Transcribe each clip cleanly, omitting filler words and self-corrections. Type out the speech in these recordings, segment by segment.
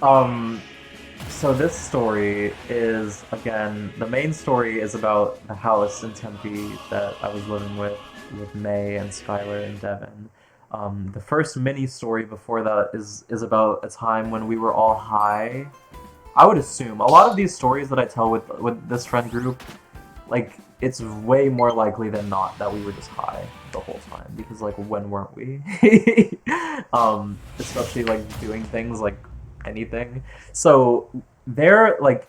Um, so this story is, again, the main story is about the house in Tempe that I was living with May and Skylar and Devin. The first mini story before that is about a time when we were all high. I would assume a lot of these stories that I tell with this friend group, like it's way more likely than not that we were just high the whole time because like when weren't we? Especially like doing things like anything. So they're like,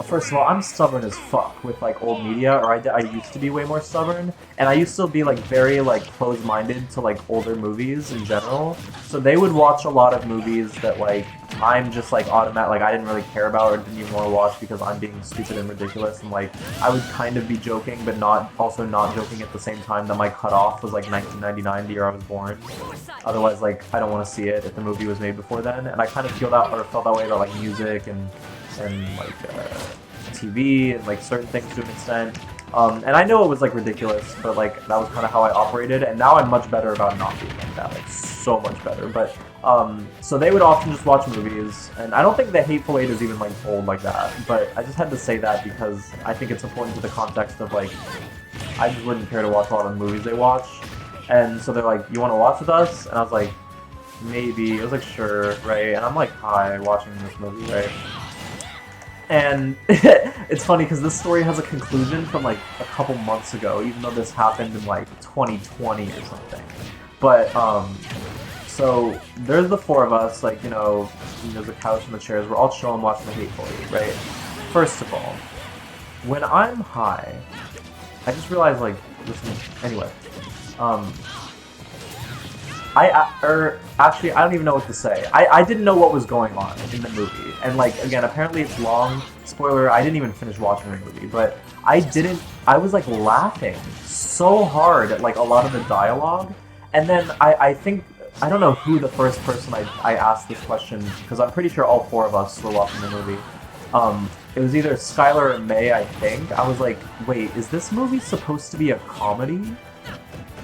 first of all, I'm stubborn as fuck with like old media, or I used to be way more stubborn, and I used to be like very like closed-minded to like older movies in general. So they would watch a lot of movies that like I'm just like automatic, like I didn't really care about or didn't even want to watch because I'm being stupid and ridiculous, and like I would kind of be joking, but not also not joking at the same time. That my cutoff was like 1999, the year I was born. Otherwise, like I don't want to see it if the movie was made before then, and I kind of feel that or felt that way about like music and like TV and like certain things to an extent. And I know it was like ridiculous, but like that was kind of how I operated, and now I'm much better about not being like that, like so much better. But so they would often just watch movies, and I don't think the Hateful Eight is even like told like that, but I just had to say that because I think it's important to the context of like I just wouldn't care to watch a lot of the movies they watch, and so they're like, "You want to watch with us?" And I was like, "Maybe." I was like, "Sure," right? And I'm like, "Hi, watching this movie," right? And it's funny because this story has a conclusion from like a couple months ago, even though this happened in like 2020 or something. But so there's the four of us, like there's a couch and the chairs. We're all chilling, watching the Hateful Eight, right? First of all, when I'm high, I just realized like, listen. Anyway, actually, I don't even know what to say. I didn't know what was going on in the movie. And, like, again, apparently it's long. Spoiler, I didn't even finish watching the movie. But I was, like, laughing so hard at, like, a lot of the dialogue. And then I think, I don't know who the first person I asked this question, because I'm pretty sure all four of us were watching the movie. It was either Skylar or May, I think. I was like, wait, is this movie supposed to be a comedy?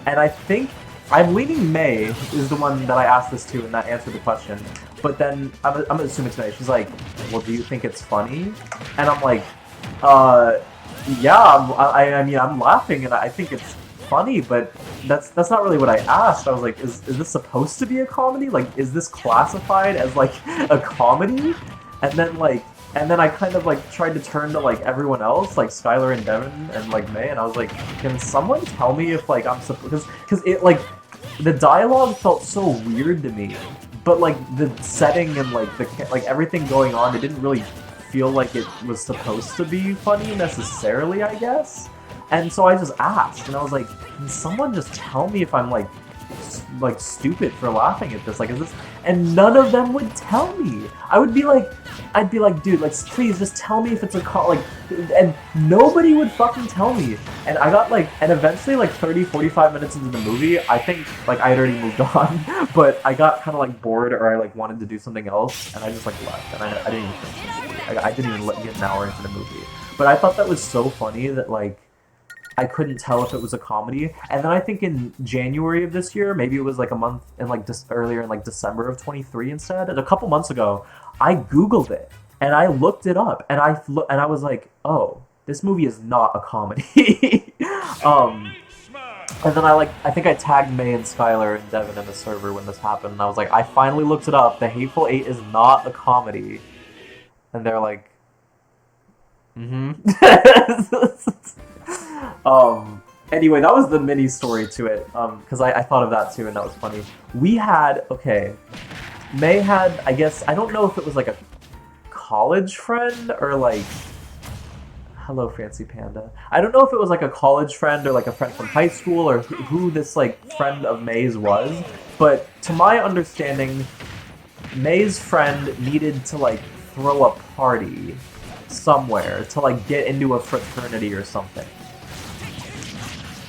And I think I'm leaning May is the one that I asked this to and that answered the question. But then I'm assuming it's May. She's like, well, do you think it's funny? And I'm like, yeah. I mean, I'm laughing and I think it's funny, but that's not really what I asked. I was like, is this supposed to be a comedy? Like, is this classified as like a comedy? And then I kind of like tried to turn to like everyone else, like Skylar and Devin and like May, and I was like, can someone tell me if like I'm supposed? Because it like the dialogue felt so weird to me, but like the setting and like like everything going on, it didn't really feel like it was supposed to be funny necessarily, I guess. And so I just asked, and I was like, can someone just tell me if I'm like stupid for laughing at this? Like, is this? And none of them would tell me. I'd be like, dude, like, please just tell me if it's a like, and nobody would fucking tell me. And I got like, and eventually like 30, 45 minutes into the movie, I think like I had already moved on, but I got kind of like bored or I like wanted to do something else, and I just like left, and I didn't even finish the movie. I didn't even get an hour into the movie. But I thought that was so funny that like, I couldn't tell if it was a comedy. And then I think in January of this year, maybe it was like a month in like earlier in like December of 23 instead, and a couple months ago, I Googled it and I looked it up and I was like, oh, this movie is not a comedy. And then I think I tagged May and Skylar and Devin in the server when this happened, and I was like, I finally looked it up. The Hateful Eight is not a comedy. And they're like, mm-hmm. Anyway, that was the mini story to it, because I thought of that too, and that was funny. We had, okay, May had, I guess, I don't know if it was like a college friend, or like, hello, Fancy Panda. I don't know if it was like a college friend, or like a friend from high school, or who this like friend of May's was, but to my understanding, May's friend needed to like throw a party somewhere to like get into a fraternity or something.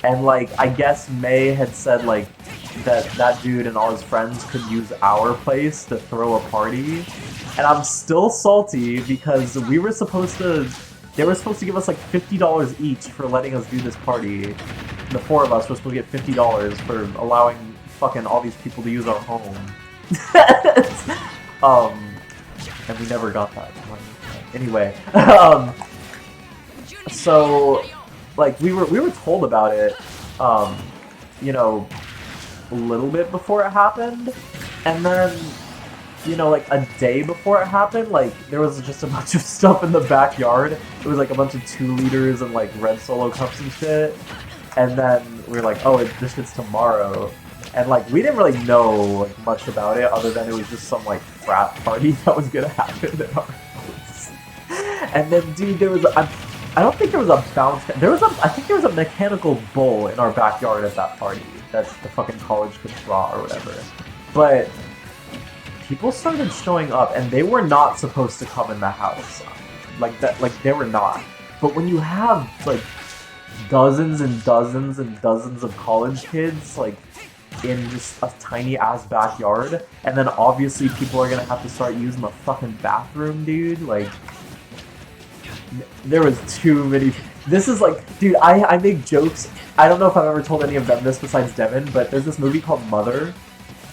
And like, I guess May had said like that dude and all his friends could use our place to throw a party. And I'm still salty because they were supposed to give us like $50 each for letting us do this party. The four of us were supposed to get $50 for allowing fucking all these people to use our home. and we never got that money. Anyway, so like we were told about it, you know, a little bit before it happened, and then, you know, like a day before it happened, like there was just a bunch of stuff in the backyard. It was like a bunch of 2 liters and like red Solo cups and shit, and then we were like, oh, this shit's tomorrow. And like we didn't really know like much about it other than it was just some like frat party that was gonna happen in our house. And then, dude, there was I don't think there was a bounce. I think there was a mechanical bull in our backyard at that party that the fucking college could draw or whatever. But people started showing up, and they were not supposed to come in the house. Like that, like they were not. But when you have like dozens and dozens and dozens of college kids, like, in just a tiny ass backyard, and then obviously people are gonna have to start using the fucking bathroom, dude. Like, there was too many. This is like, dude, I make jokes. I don't know if I've ever told any of them this besides Devin, but there's this movie called Mother,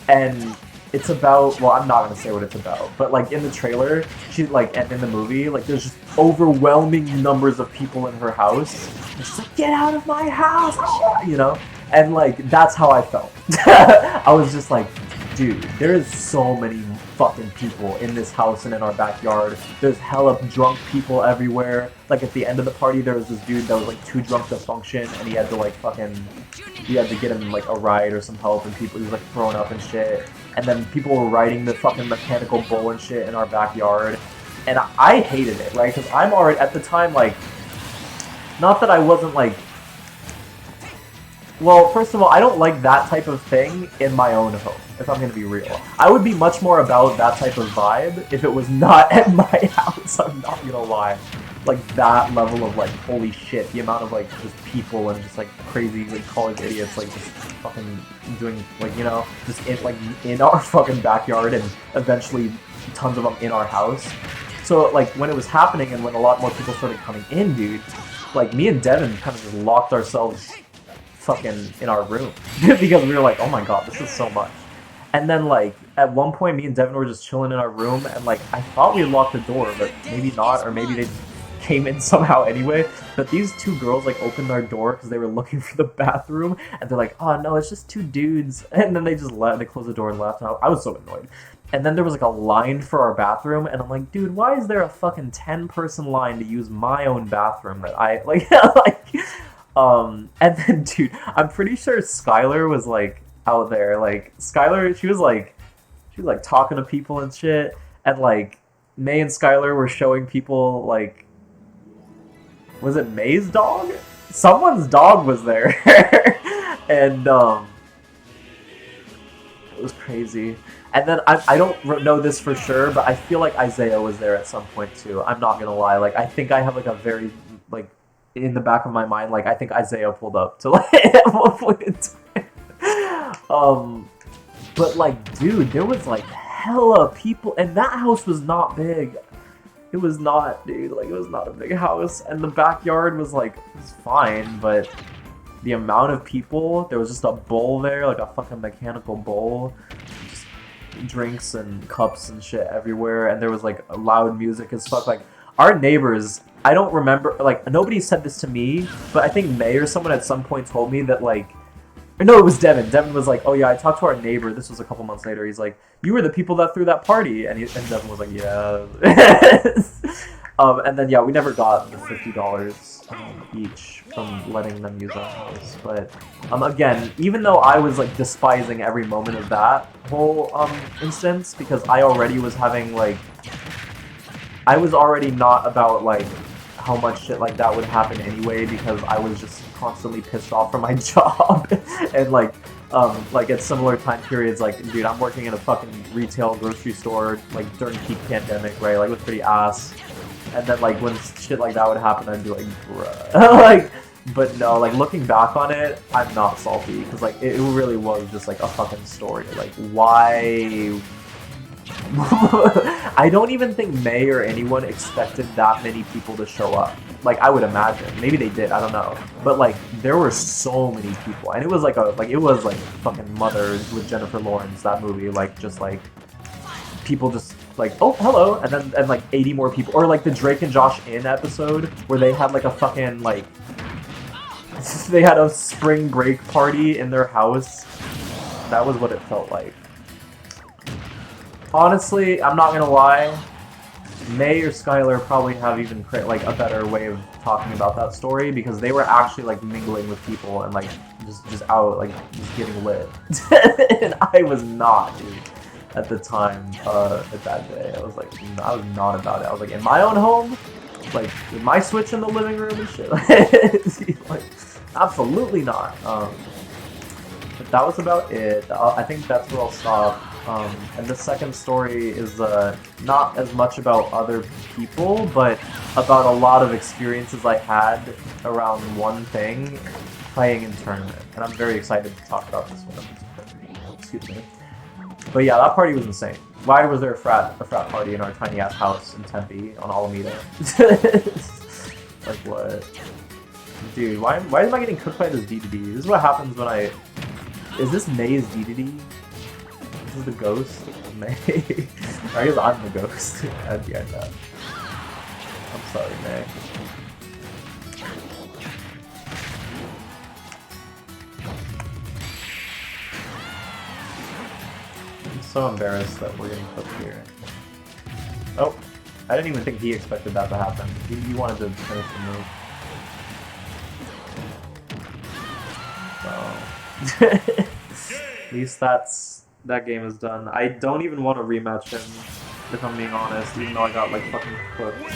and it's about, well, I'm not gonna say what it's about, but like in the trailer, she like, and in the movie, like there's just overwhelming numbers of people in her house. And she's like, get out of my house, you know? And like, that's how I felt. I was just like, dude, there is so many fucking people in this house and in our backyard. There's hella drunk people everywhere. Like at the end of the party, there was this dude that was like too drunk to function, and he had to like he had to get him like a ride or some help, and he was like throwing up and shit. And then people were riding the fucking mechanical bull and shit in our backyard. And I hated it, right? Because I'm already, at the time, like, not that I wasn't like, well, first of all, I don't like that type of thing in my own home, if I'm gonna be real. I would be much more about that type of vibe if it was not at my house, I'm not gonna lie. Like, that level of, like, holy shit, the amount of, like, just people and just, like, crazy, like, college idiots, like, just fucking doing, like, you know, just in, like, in our fucking backyard, and eventually tons of them in our house. So, like, when it was happening and when a lot more people started coming in, dude, like, me and Devin kind of just locked ourselves fucking in our room because we were like, oh my god, this is so much. And then, like, at one point, me and Devin were just chilling in our room, and, like, I thought we had locked the door, but maybe not, or maybe they came in somehow anyway. But these 2 girls, like, opened our door because they were looking for the bathroom, and they're like, oh no, it's just 2 dudes. And then they just left, they closed the door and left, and I was so annoyed. And then there was, like, a line for our bathroom, and I'm like, dude, why is there a fucking 10-person line to use my own bathroom that I, like, like, and then, dude, I'm pretty sure Skylar was, like, out there, like, Skylar, she was, like, talking to people and shit, and, like, May and Skylar were showing people, like, was it May's dog? Someone's dog was there, and, it was crazy. And then, I don't know this for sure, but I feel like Isaiah was there at some point, too. I'm not gonna lie, like, I think I have, like, a very, like, in the back of my mind, like, I think Isaiah pulled up to, like, at one point in time. But, like, dude, there was, like, hella people, and that house was not big. It was not, dude, like, it was not a big house, and the backyard was, like, it was fine, but the amount of people, there was just a bowl there, like a fucking mechanical bowl, just drinks and cups and shit everywhere, and there was, like, loud music as fuck. Like, our neighbors, I don't remember, like, nobody said this to me, but I think May or someone at some point told me that, like, no, it was Devin. Devin was like, oh yeah, I talked to our neighbor, this was a couple months later, he's like, you were the people that threw that party, and Devin was like, yeah. And then, yeah, we never got the $50 each from letting them use our house, but, again, even though I was, like, despising every moment of that whole, instance, because I already was having, like, I was already not about, like, how much shit like that would happen anyway, because I was just constantly pissed off from my job, and, like, at similar time periods, like, dude, I'm working in a fucking retail grocery store, like, during peak pandemic, right, like, it was pretty ass, and then, like, when shit like that would happen, I'd be like, bruh, like, but no, like, looking back on it, I'm not salty, because, like, it really was just, like, a fucking story, like, why... I don't even think May or anyone expected that many people to show up. Like, I would imagine. Maybe they did, I don't know. But, like, there were so many people. And it was like it was like fucking Mother with Jennifer Lawrence, that movie. Like, just like, people just like, oh, hello, and then and like 80 more people, or like the Drake and Josh In episode where they had like a fucking like they had a spring break party in their house. That was what it felt like. Honestly, I'm not gonna lie. May or Skylar probably have even like a better way of talking about that story because they were actually like mingling with people and like just out like just getting lit, and I was not, dude. At the time, at that day, I was not about it. I was like in my own home, like with my Switch in the living room and shit. Like, absolutely not. But that was about it. I think that's where I'll stop. And the second story is not as much about other people, but about a lot of experiences I had around one thing, playing in tournament. And I'm very excited to talk about this one. Excuse me. But yeah, that party was insane. Why was there a frat party in our tiny ass house in Tempe on Alameda? Like what? Dude, why am I getting cooked by this DDD? This is what happens when I... Is this May's DDD? This is the ghost of May. I guess I'm the ghost at the end of that. I'm sorry, May. I'm so embarrassed that we're getting cooked here. Oh, I didn't even think he expected that to happen. He wanted to finish the move. So... At least that game is done. I don't even want to rematch him, if I'm being honest, even though I got like fucking cooked.